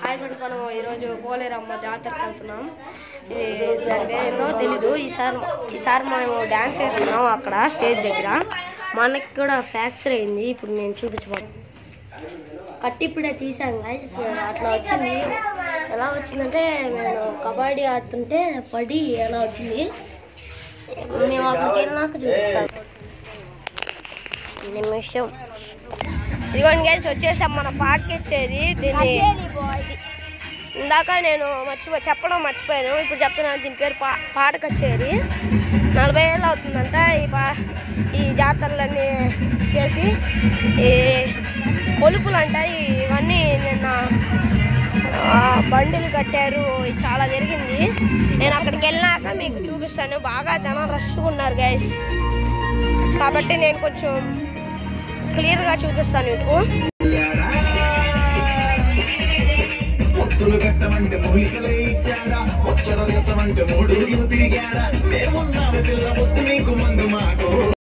Hi friends, మనం ఈరోజు పోలేరమ్మ జాతరకు వెళ్తున్నాం. దాని పేరేందో తెలీదు. ఈసారి మేము డ్యాన్స్ చేస్తున్నాం అక్కడ స్టేజ్ దగ్గర. మనకి కూడా ఫ్రాక్చర్ అయింది. ఇప్పుడు నేను చూపించబోతున్నాను. కట్టి ఇప్పుడే తీసాను గైస్. అట్లా వచ్చింది. ఎలా వచ్చిందంటే నేను కబడ్డీ ఆడుతుంటే పడి ఎలా వచ్చింది. మేము అక్కడికి వెళ్ళినాక చూపిస్తాను. నిమిషం. ఇదిగోండి గైస్, వచ్చేసాం మన పాటకి వచ్చేది. దీన్ని ఇందాక నేను చెప్పడం మర్చిపోయాను. ఇప్పుడు చెప్తున్నాను. దీని పేరు పాట కచ్చేరి. 40 ఏళ్ళు అవుతుందంట ఈ జాతరలన్నీ చేసి. ఈ కొలుపులు అంట ఇవన్నీ నిన్న బండిలు కట్టారు. చాలా జరిగింది. నేను అక్కడికి వెళ్ళినాక మీకు చూపిస్తాను. బాగా జనం రష్గా ఉన్నారు గైస్. కాబట్టి నేను కొంచెం క్లియర్గా చూపిస్తాను మీకు. పెట్టమంటే మూలికలే ఇచ్చాడా, వచ్చరమంటే మూడు తిరిగాడా, మేము